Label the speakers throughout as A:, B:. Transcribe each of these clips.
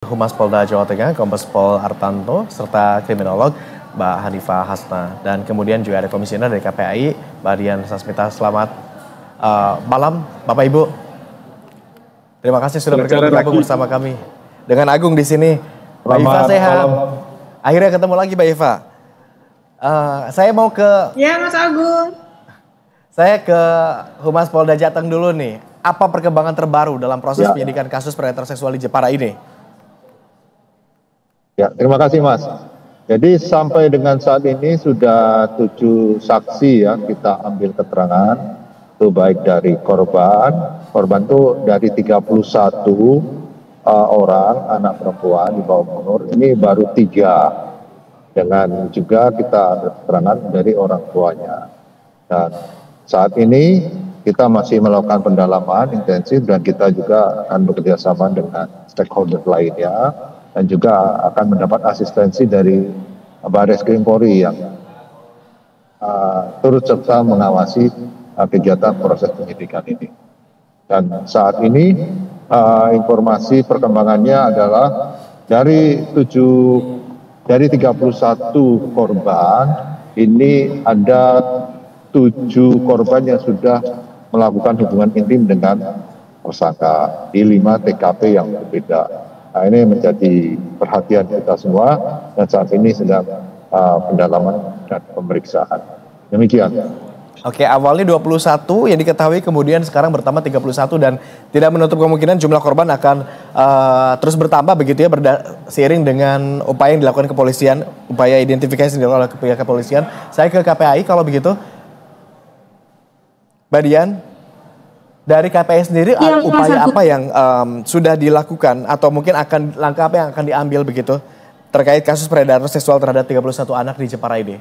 A: Humas Polda Jawa Tengah, Kombes Pol Artanto, serta kriminolog Mbak Hanifah Hasna. Dan kemudian juga ada komisioner dari KPAI, Mbak Dian Sasmita. Selamat malam, Bapak Ibu. Terima kasih sudah bergabung bersama kami. Dengan Agung di sini. Mbak Iva sehat. Akhirnya ketemu lagi Mbak Iva. Saya mau ke...
B: Ya Mas Agung.
A: Saya ke Humas Polda Jateng dulu nih. Apa perkembangan terbaru dalam proses penyidikan kasus predator seksual di Jepara ini?
C: Ya, terima kasih Mas. Jadi sampai dengan saat ini sudah 7 saksi ya kita ambil keterangan. Itu baik dari korban itu dari 31 orang anak perempuan di bawah umur. Ini baru 3. Dengan juga kita ambil keterangan dari orang tuanya. Dan saat ini kita masih melakukan pendalaman intensif dan kita juga akan bekerjasama dengan stakeholder lainnya. Dan juga akan mendapat asistensi dari Baris Krim Polri yang turut serta mengawasi kegiatan proses penyidikan ini. Dan saat ini informasi perkembangannya adalah dari 31 korban, ini ada 7 korban yang sudah melakukan hubungan intim dengan tersangka di 5 TKP yang berbeda. Nah, ini menjadi perhatian kita semua dan saat ini sedang pendalaman dan pemeriksaan. Demikian.
A: Oke, awalnya 21 yang diketahui, kemudian sekarang bertambah 31 dan tidak menutup kemungkinan jumlah korban akan terus bertambah begitu ya, seiring dengan upaya yang dilakukan kepolisian, upaya identifikasi yang dilakukan oleh pihak kepolisian. Saya ke KPAI kalau begitu. Mbak Dian, dari KPAI sendiri upaya apa yang sudah dilakukan atau mungkin langkah apa yang akan diambil begitu terkait kasus predator seksual terhadap 31 anak di Jepara ini?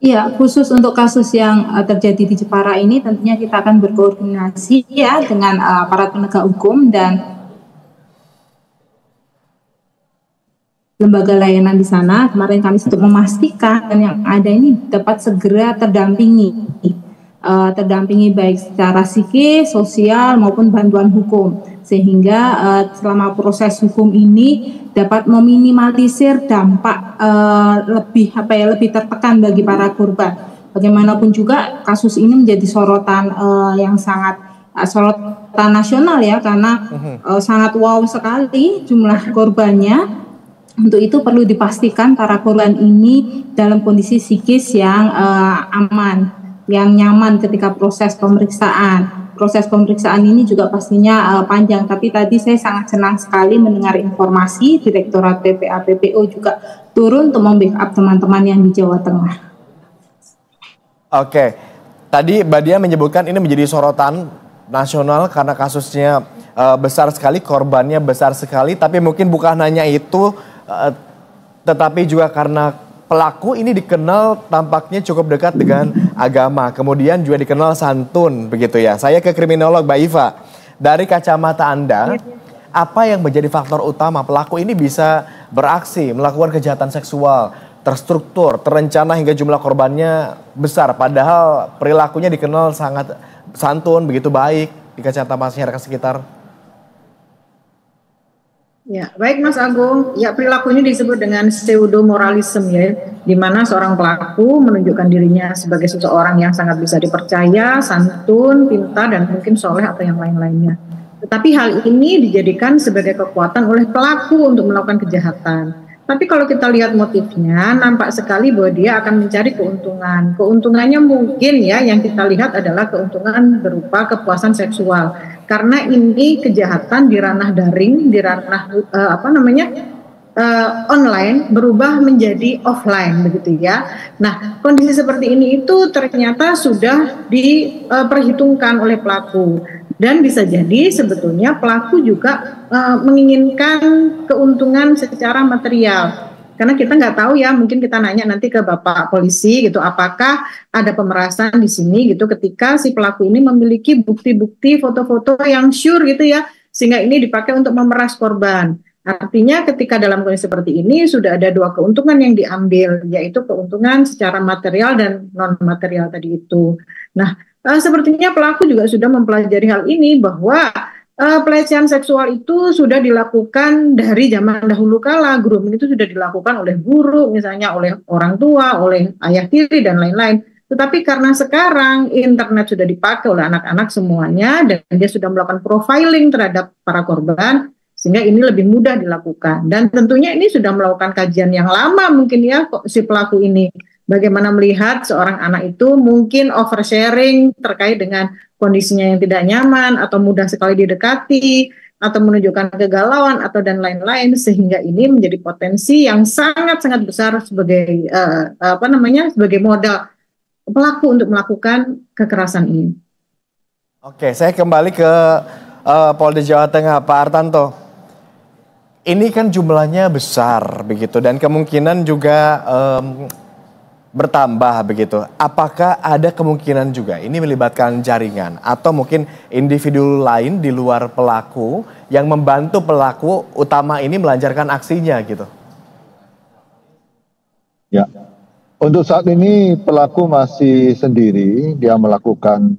B: Iya, khusus untuk kasus yang terjadi di Jepara ini tentunya kita akan berkoordinasi ya dengan aparat penegak hukum dan lembaga layanan di sana. Kemarin kami untuk memastikan yang ada ini dapat segera terdampingi baik secara psikis, sosial maupun bantuan hukum, sehingga selama proses hukum ini dapat meminimalisir dampak lebih tertekan bagi para korban. Bagaimanapun juga kasus ini menjadi sorotan yang sangat sorotan nasional ya, karena sangat wow sekali jumlah korbannya. Untuk itu perlu dipastikan para korban ini dalam kondisi psikis yang aman, yang nyaman ketika proses pemeriksaan. Proses pemeriksaan ini juga pastinya panjang, tapi tadi saya sangat senang sekali mendengar informasi Direktorat PPA PPO juga turun untuk membackup teman-teman yang di Jawa Tengah.
A: Oke, tadi Mbak Dia menyebutkan ini menjadi sorotan nasional karena kasusnya besar sekali, korbannya besar sekali, tapi mungkin bukan hanya itu, tetapi juga karena pelaku ini dikenal tampaknya cukup dekat dengan agama, kemudian juga dikenal santun begitu ya. Saya ke kriminolog Mbak Iva. Dari kacamata Anda, apa yang menjadi faktor utama pelaku ini bisa beraksi, melakukan kejahatan seksual, terstruktur, terencana hingga jumlah korbannya besar, padahal perilakunya dikenal sangat santun, begitu baik di kacamata masyarakat sekitar?
D: Ya, baik Mas Agung. Ya, perilaku ini disebut dengan pseudo-moralisme ya, di mana seorang pelaku menunjukkan dirinya sebagai seseorang yang sangat bisa dipercaya, santun, pintar, dan mungkin soleh atau yang lain-lainnya. Tetapi hal ini dijadikan sebagai kekuatan oleh pelaku untuk melakukan kejahatan. Tapi kalau kita lihat motifnya, nampak sekali bahwa dia akan mencari keuntungan. Keuntungannya mungkin ya, yang kita lihat adalah keuntungan berupa kepuasan seksual. Karena ini kejahatan di ranah daring, di ranah online berubah menjadi offline begitu ya. Nah, kondisi seperti ini itu ternyata sudah diperhitungkan oleh pelaku. Dan bisa jadi sebetulnya pelaku juga menginginkan keuntungan secara material. Karena kita nggak tahu ya, mungkin kita nanya nanti ke Bapak Polisi gitu, apakah ada pemerasan di sini gitu ketika si pelaku ini memiliki bukti-bukti foto-foto yang sure gitu ya, sehingga ini dipakai untuk memeras korban. Artinya ketika dalam kondisi seperti ini sudah ada 2 keuntungan yang diambil, yaitu keuntungan secara material dan non-material tadi itu. Nah, sepertinya pelaku juga sudah mempelajari hal ini bahwa pelecehan seksual itu sudah dilakukan dari zaman dahulu kala. Grooming itu sudah dilakukan oleh guru, misalnya oleh orang tua, oleh ayah tiri, dan lain-lain. Tetapi karena sekarang internet sudah dipakai oleh anak-anak semuanya, dan dia sudah melakukan profiling terhadap para korban, sehingga ini lebih mudah dilakukan. Dan tentunya ini sudah melakukan kajian yang lama mungkin ya si pelaku ini. Bagaimana melihat seorang anak itu mungkin oversharing terkait dengan kondisinya yang tidak nyaman atau mudah sekali didekati atau menunjukkan kegalauan atau dan lain-lain, sehingga ini menjadi potensi yang sangat-sangat besar sebagai sebagai modal pelaku untuk melakukan kekerasan ini.
A: Oke, saya kembali ke Polda Jawa Tengah, Pak Artanto. Ini kan jumlahnya besar begitu dan kemungkinan juga bertambah begitu. Apakah ada kemungkinan juga ini melibatkan jaringan atau mungkin individu lain di luar pelaku yang membantu pelaku utama ini melancarkan aksinya gitu?
C: Ya, untuk saat ini pelaku masih sendiri, dia melakukan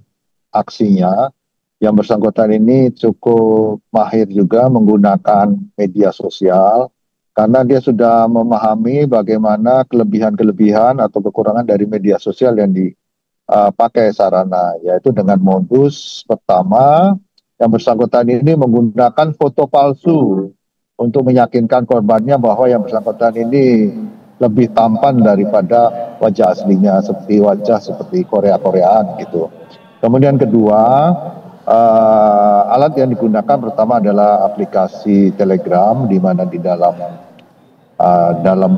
C: aksinya. Yang bersangkutan ini cukup mahir juga menggunakan media sosial, karena dia sudah memahami bagaimana kelebihan-kelebihan atau kekurangan dari media sosial yang dipakai sarana, yaitu dengan modus pertama, yang bersangkutan ini menggunakan foto palsu untuk meyakinkan korbannya bahwa yang bersangkutan ini lebih tampan daripada wajah aslinya, seperti wajah seperti Korea-Koreaan gitu. Kemudian kedua, alat yang digunakan pertama adalah aplikasi Telegram, di mana di dalam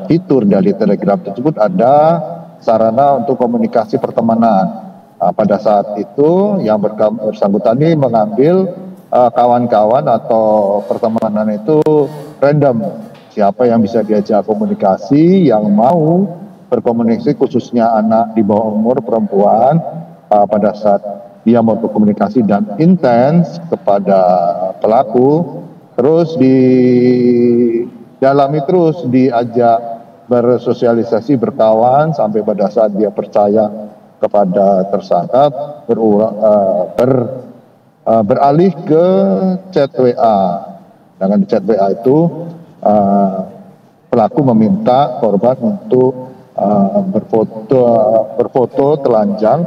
C: fitur dari Telegram tersebut ada sarana untuk komunikasi pertemanan. Pada saat itu yang bersangkutan ini mengambil kawan-kawan atau pertemanan itu random, siapa yang bisa diajak komunikasi, yang mau berkomunikasi, khususnya anak di bawah umur, perempuan, pada saat dia mau berkomunikasi dan intens kepada pelaku, terus dalami terus, diajak bersosialisasi, berkawan, sampai pada saat dia percaya kepada tersangka, beralih ke chat WA. Dengan chat WA itu pelaku meminta korban untuk berfoto telanjang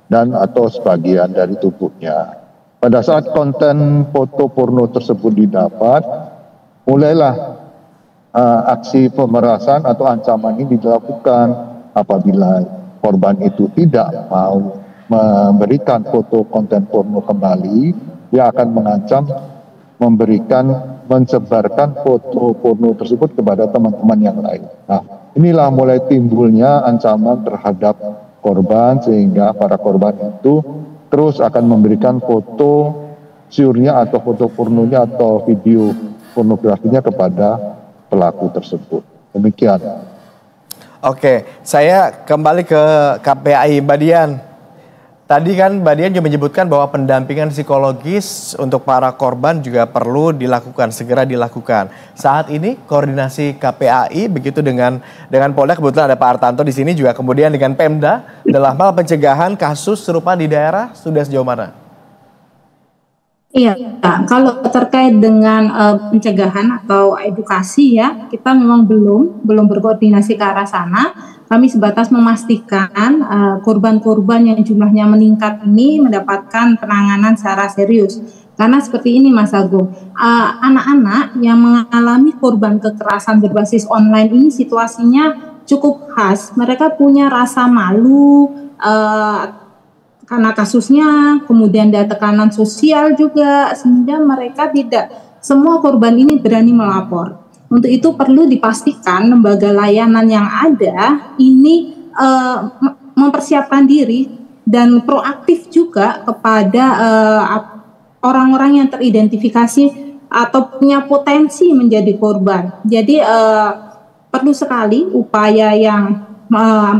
C: dan atau sebagian dari tubuhnya. Pada saat konten foto porno tersebut didapat, mulailah aksi pemerasan atau ancaman ini dilakukan. Apabila korban itu tidak mau memberikan foto konten porno kembali, dia akan mengancam mensebarkan foto porno tersebut kepada teman-teman yang lain. Nah, inilah mulai timbulnya ancaman terhadap korban, sehingga para korban itu terus akan memberikan foto siurnya atau foto pornonya atau video pornografinya kepada pelaku tersebut. Demikian.
A: Oke, saya kembali ke KPAI, Mbak Dian. Tadi kan Mbak Dian juga menyebutkan bahwa pendampingan psikologis untuk para korban juga perlu dilakukan, segera dilakukan. Saat ini koordinasi KPAI begitu dengan Polda, kebetulan ada Pak Artanto di sini juga, kemudian dengan Pemda dalam hal pencegahan kasus serupa di daerah sudah sejauh mana?
B: Iya, kalau terkait dengan pencegahan atau edukasi ya, kita memang belum berkoordinasi ke arah sana. Kami sebatas memastikan korban-korban yang jumlahnya meningkat ini mendapatkan penanganan secara serius. Karena seperti ini Mas Agung, anak-anak yang mengalami korban kekerasan berbasis online ini situasinya cukup khas. Mereka punya rasa malu, karena kasusnya, kemudian ada tekanan sosial juga, sehingga mereka tidak semua korban ini berani melapor. Untuk itu perlu dipastikan lembaga layanan yang ada ini mempersiapkan diri dan proaktif juga kepada orang-orang yang teridentifikasi atau punya potensi menjadi korban. Jadi perlu sekali upaya yang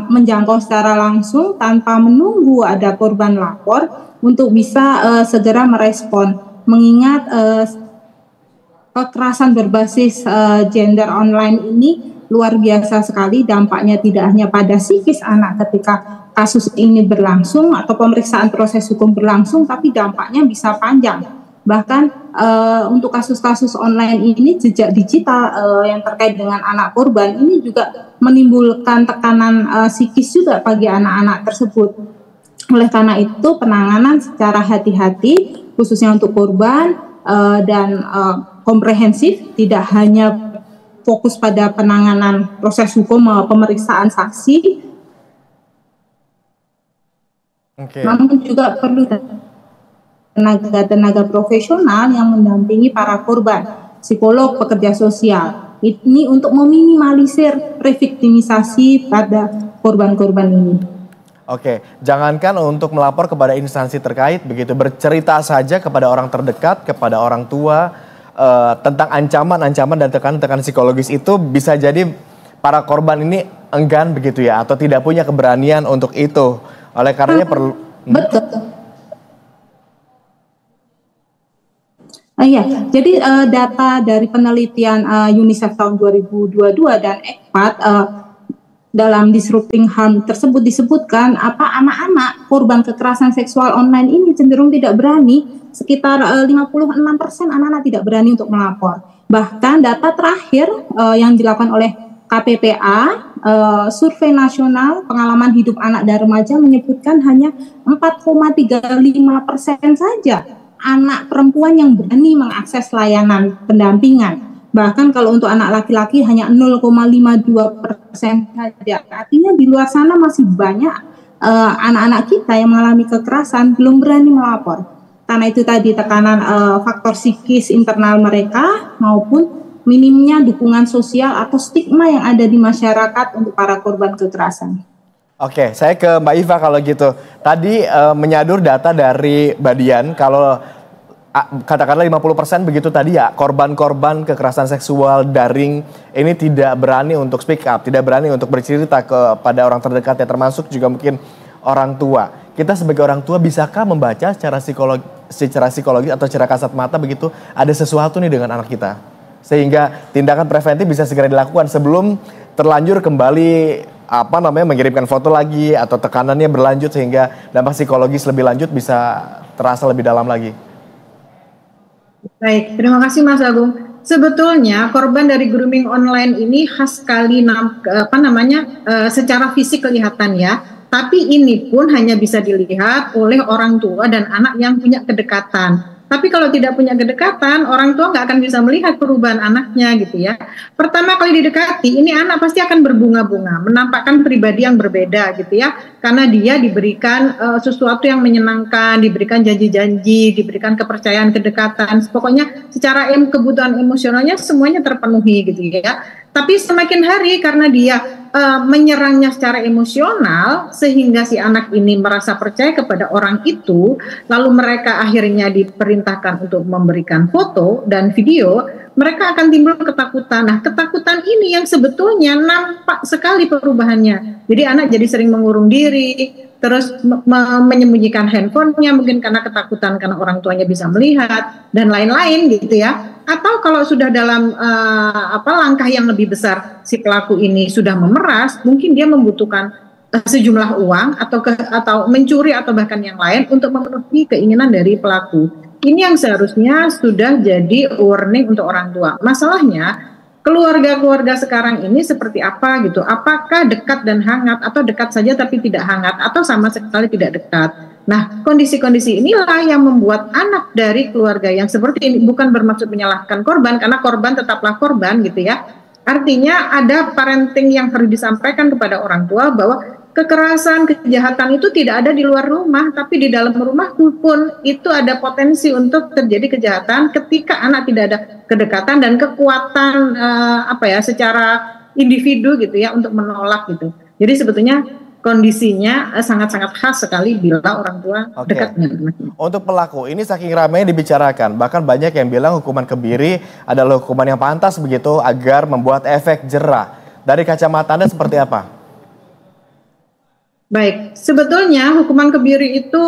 B: menjangkau secara langsung tanpa menunggu ada korban lapor untuk bisa segera merespon, mengingat kekerasan berbasis gender online ini luar biasa sekali dampaknya, tidak hanya pada psikis anak ketika kasus ini berlangsung atau pemeriksaan proses hukum berlangsung, tapi dampaknya bisa panjang Bahkan untuk kasus-kasus online ini jejak digital yang terkait dengan anak korban ini juga menimbulkan tekanan psikis juga bagi anak-anak tersebut. Oleh karena itu penanganan secara hati-hati khususnya untuk korban dan komprehensif, tidak hanya fokus pada penanganan proses hukum pemeriksaan saksi, namun juga perlu tenaga-tenaga profesional yang mendampingi para korban, psikolog, pekerja sosial. Ini untuk meminimalisir reviktimisasi pada korban-korban ini.
A: Oke, jangankan untuk melapor kepada instansi terkait begitu, bercerita saja kepada orang terdekat, kepada orang tua tentang ancaman-ancaman dan tekanan-tekanan psikologis itu bisa jadi para korban ini enggan begitu ya, atau tidak punya keberanian untuk itu. Oleh karenanya perlu.
B: Betul. Iya, jadi data dari penelitian UNICEF tahun 2022 dan ECPAT dalam Disrupting Harm tersebut disebutkan anak-anak korban kekerasan seksual online ini cenderung tidak berani, sekitar 56% anak-anak tidak berani untuk melapor. Bahkan data terakhir yang dilakukan oleh KPPA, survei nasional pengalaman hidup anak dan remaja menyebutkan hanya 4,35% saja anak perempuan yang berani mengakses layanan pendampingan. Bahkan kalau untuk anak laki-laki hanya 0,52% saja. Artinya di luar sana masih banyak anak-anak kita yang mengalami kekerasan belum berani melapor. Karena itu tadi tekanan faktor psikis internal mereka maupun minimnya dukungan sosial atau stigma yang ada di masyarakat untuk para korban kekerasan.
A: Oke, saya ke Mbak Iva kalau gitu. Tadi menyadur data dari Mbak Dian, kalau katakanlah 50% begitu tadi ya, korban-korban kekerasan seksual daring ini tidak berani untuk speak up, tidak berani untuk bercerita kepada orang terdekat ya, termasuk juga mungkin orang tua. Kita sebagai orang tua bisakah membaca secara psikologis atau secara kasat mata begitu ada sesuatu nih dengan anak kita, sehingga tindakan preventif bisa segera dilakukan sebelum terlanjur kembali mengirimkan foto lagi atau tekanannya berlanjut sehingga dampak psikologis lebih lanjut bisa terasa lebih dalam lagi.
D: Baik, terima kasih Mas Agung. Sebetulnya korban dari grooming online ini khas sekali secara fisik kelihatan ya. Tapi ini pun hanya bisa dilihat oleh orang tua dan anak yang punya kedekatan. Tapi kalau tidak punya kedekatan, orang tua nggak akan bisa melihat perubahan anaknya gitu ya. Pertama kali didekati, ini anak pasti akan berbunga-bunga, menampakkan pribadi yang berbeda gitu ya. Karena dia diberikan sesuatu yang menyenangkan, diberikan janji-janji, diberikan kepercayaan, kedekatan. Pokoknya secara kebutuhan emosionalnya semuanya terpenuhi gitu ya. Tapi semakin hari karena dia menyerangnya secara emosional sehingga si anak ini merasa percaya kepada orang itu, lalu mereka akhirnya diperintahkan untuk memberikan foto dan video, mereka akan timbul ketakutan. Nah, ketakutan ini yang sebetulnya nampak sekali perubahannya. Jadi anak jadi sering mengurung diri, terus menyembunyikan handphonenya mungkin karena ketakutan karena orang tuanya bisa melihat dan lain-lain gitu ya. Atau kalau sudah dalam langkah yang lebih besar, si pelaku ini sudah memeras, mungkin dia membutuhkan sejumlah uang atau mencuri atau bahkan yang lain untuk memenuhi keinginan dari pelaku. Ini yang seharusnya sudah jadi warning untuk orang tua. Masalahnya keluarga-keluarga sekarang ini seperti apa gitu? Apakah dekat dan hangat atau dekat saja tapi tidak hangat atau sama sekali tidak dekat? Nah, kondisi-kondisi inilah yang membuat anak dari keluarga yang seperti ini, bukan bermaksud menyalahkan korban, karena korban tetaplah korban gitu ya. Artinya ada parenting yang harus disampaikan kepada orang tua bahwa kekerasan, kejahatan itu tidak ada di luar rumah, tapi di dalam rumah pun itu ada potensi untuk terjadi kejahatan ketika anak tidak ada kedekatan dan kekuatan secara individu gitu ya untuk menolak gitu. Jadi sebetulnya kondisinya sangat-sangat khas sekali bila orang tua dekat dengan anaknya.
A: Untuk pelaku ini saking ramai dibicarakan, bahkan banyak yang bilang hukuman kebiri adalah hukuman yang pantas begitu agar membuat efek jera. Dari kacamata Anda seperti apa?
D: Baik, sebetulnya hukuman kebiri itu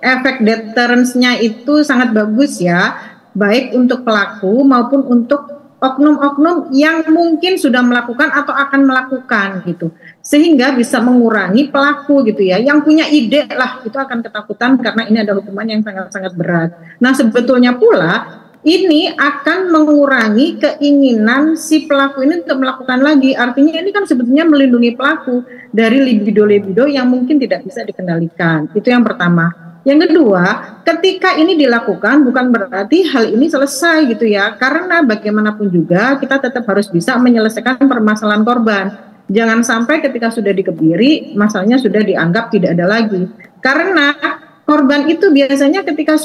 D: efek deterrence-nya itu sangat bagus ya, baik untuk pelaku maupun untuk oknum-oknum yang mungkin sudah melakukan atau akan melakukan gitu, sehingga bisa mengurangi pelaku gitu ya, yang punya ide lah itu akan ketakutan karena ini ada hukuman yang sangat-sangat berat. Nah sebetulnya pula ini akan mengurangi keinginan si pelaku ini untuk melakukan lagi. Artinya ini kan sebetulnya melindungi pelaku dari libido-libido yang mungkin tidak bisa dikendalikan. Itu yang pertama. Yang kedua, ketika ini dilakukan bukan berarti hal ini selesai gitu ya. Karena bagaimanapun juga kita tetap harus bisa menyelesaikan permasalahan korban. Jangan sampai ketika sudah dikebiri, masalahnya sudah dianggap tidak ada lagi. Karena korban itu biasanya ketika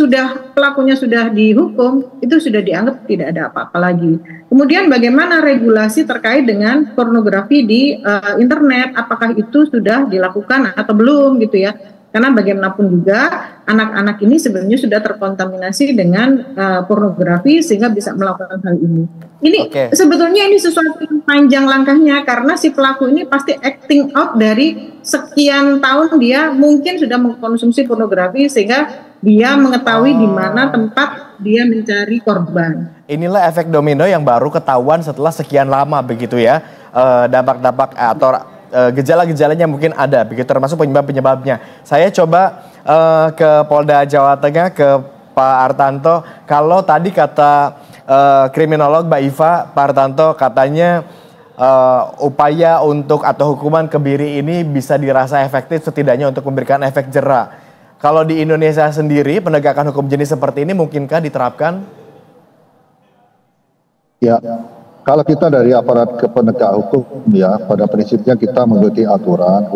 D: pelakunya sudah dihukum, itu sudah dianggap tidak ada apa-apa lagi. Kemudian bagaimana regulasi terkait dengan pornografi di internet, apakah itu sudah dilakukan atau belum gitu ya. Karena bagaimanapun juga anak-anak ini sebenarnya sudah terkontaminasi dengan pornografi sehingga bisa melakukan hal ini. Ini sebetulnya ini sesuatu yang panjang langkahnya karena si pelaku ini pasti acting out dari sekian tahun dia mungkin sudah mengkonsumsi pornografi sehingga dia mengetahui di mana tempat dia mencari korban. Inilah efek domino yang baru ketahuan setelah sekian lama begitu ya, dampak-dampak atau gejala-gejalanya mungkin ada, begitu termasuk penyebab-penyebabnya. Saya coba ke Polda Jawa Tengah, ke Pak Artanto. Kalau tadi kata kriminolog Mbak Iva, Pak Artanto katanya upaya untuk atau hukuman kebiri ini bisa dirasa efektif setidaknya untuk memberikan efek jera. Kalau di Indonesia sendiri penegakan hukum jenis seperti ini mungkinkah diterapkan? Ya. Kalau kita dari aparat penegak hukum ya, pada prinsipnya kita mengikuti aturan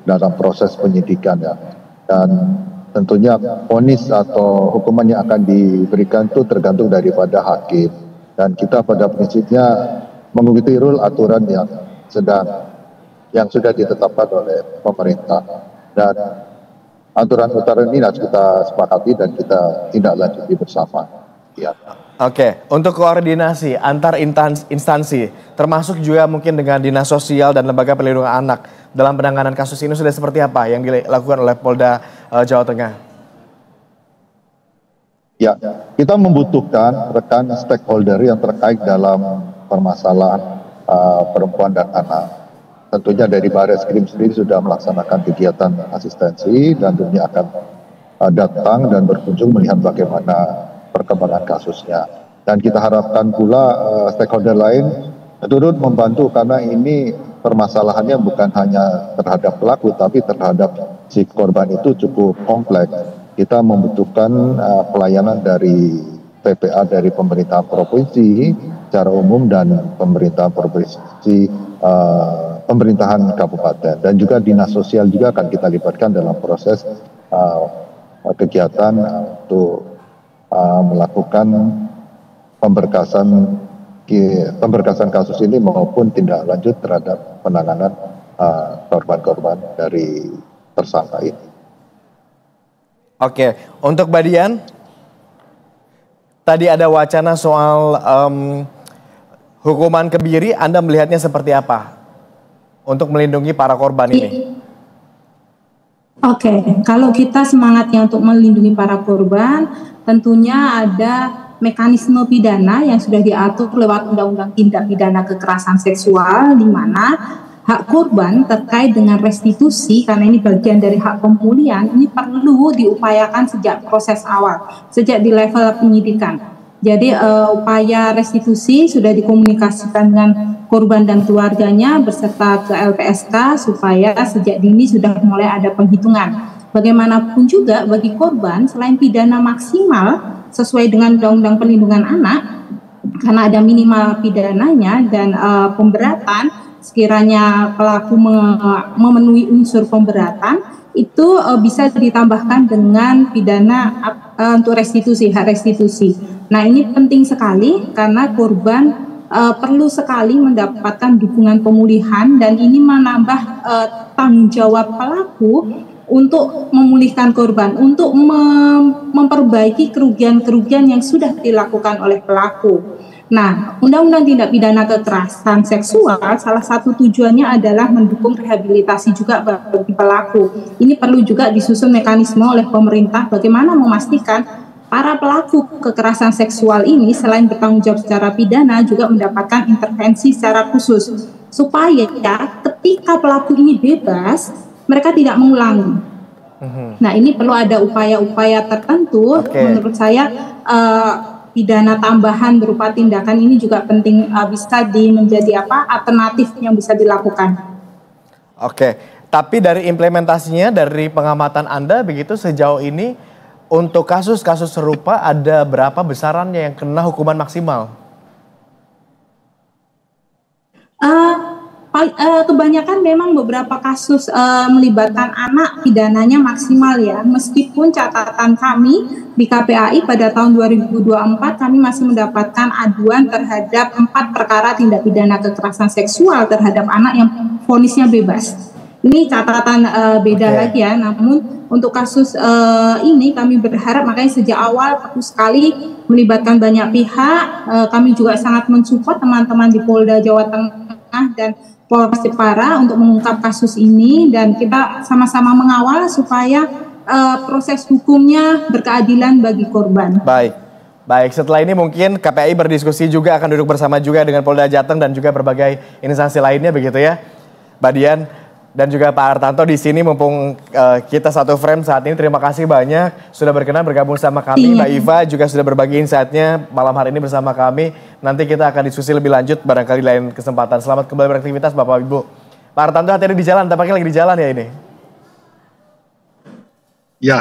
D: dalam proses penyidikan ya. Dan tentunya vonis atau hukuman yang akan diberikan itu tergantung daripada hakim. Dan kita pada prinsipnya mengikuti aturan yang sudah ditetapkan oleh pemerintah. Dan aturan-aturan ini harus kita sepakati dan kita tindak lanjuti bersama. Ya. Oke, untuk koordinasi antar instansi, termasuk juga mungkin dengan Dinas Sosial dan Lembaga Perlindungan Anak dalam penanganan kasus ini sudah seperti apa yang dilakukan oleh Polda Jawa Tengah? Ya, kita membutuhkan rekan stakeholder yang terkait dalam permasalahan perempuan dan anak. Tentunya dari Barreskrim sendiri sudah melaksanakan kegiatan asistensi dan tentunya akan datang dan berkunjung melihat bagaimana perkembangan kasusnya. Dan kita harapkan pula stakeholder lain turut membantu karena ini permasalahannya bukan hanya terhadap pelaku tapi terhadap si korban itu cukup kompleks. Kita membutuhkan pelayanan dari PPA dari pemerintah provinsi secara umum dan pemerintah provinsi, pemerintahan kabupaten dan juga dinas sosial juga akan kita libatkan dalam proses kegiatan untuk melakukan pemberkasan kasus ini maupun tindak lanjut terhadap penanganan korban-korban dari tersangka ini. Oke, untuk Mbak Dian, tadi ada wacana soal hukuman kebiri, Anda melihatnya seperti apa untuk melindungi para korban ini?
B: Oke, kalau kita semangatnya untuk melindungi para korban, tentunya ada mekanisme pidana yang sudah diatur lewat Undang-Undang Tindak Pidana Kekerasan Seksual, di mana hak korban terkait dengan restitusi, karena ini bagian dari hak pemulihan, ini perlu diupayakan sejak proses awal, sejak di level penyidikan. Jadi upaya restitusi sudah dikomunikasikan dengan korban dan keluarganya beserta ke LPSK supaya sejak dini sudah mulai ada penghitungan. Bagaimanapun juga bagi korban selain pidana maksimal sesuai dengan Undang-Undang Perlindungan Anak, karena ada minimal pidananya dan pemberatan sekiranya pelaku memenuhi unsur pemberatan itu bisa ditambahkan dengan pidana untuk restitusi, hak restitusi. Nah ini penting sekali karena korban perlu sekali mendapatkan dukungan pemulihan dan ini menambah tanggung jawab pelaku untuk memulihkan korban, untuk memperbaiki kerugian-kerugian yang sudah dilakukan oleh pelaku. Nah, Undang-Undang Tindak Pidana Kekerasan Seksual salah satu tujuannya adalah mendukung rehabilitasi juga bagi pelaku. Ini perlu juga disusun mekanisme oleh pemerintah bagaimana memastikan para pelaku kekerasan seksual ini selain bertanggung jawab secara pidana juga mendapatkan intervensi secara khusus supaya ketika pelaku ini bebas mereka tidak mengulangi. Nah, ini perlu ada upaya-upaya tertentu. Menurut saya pidana tambahan berupa tindakan ini juga penting, bisa menjadi alternatif yang bisa dilakukan.
A: Tapi dari implementasinya, dari pengamatan Anda begitu sejauh ini untuk kasus-kasus serupa ada berapa besarannya yang kena hukuman maksimal?
B: Kebanyakan memang beberapa kasus melibatkan anak pidananya maksimal ya. Meskipun catatan kami di KPAI pada tahun 2024 kami masih mendapatkan aduan terhadap 4 perkara tindak pidana kekerasan seksual terhadap anak yang vonisnya bebas. Ini catatan beda lagi ya. Namun untuk kasus ini kami berharap, makanya sejak awal perlu sekali melibatkan banyak pihak. Kami juga sangat mensupport teman-teman di Polda Jawa Tengah dan Polres Jepara untuk mengungkap kasus ini, dan kita sama-sama mengawal supaya proses hukumnya berkeadilan bagi korban.
A: Baik, setelah ini mungkin KPAI berdiskusi juga, akan duduk bersama juga dengan Polda Jateng dan juga berbagai instansi lainnya begitu ya, Mbak Dian dan juga Pak Hartanto di sini, mumpung kita satu frame saat ini. Terima kasih banyak sudah berkenan bergabung sama kami. Mbak Iva juga sudah berbagi insight-nya malam hari ini bersama kami. Nanti kita akan diskusi lebih lanjut barangkali lain kesempatan. Selamat kembali beraktivitas Bapak Ibu. Pak Hartanto hati-hati di jalan, tampaknya lagi di jalan ya ini.
C: Ya.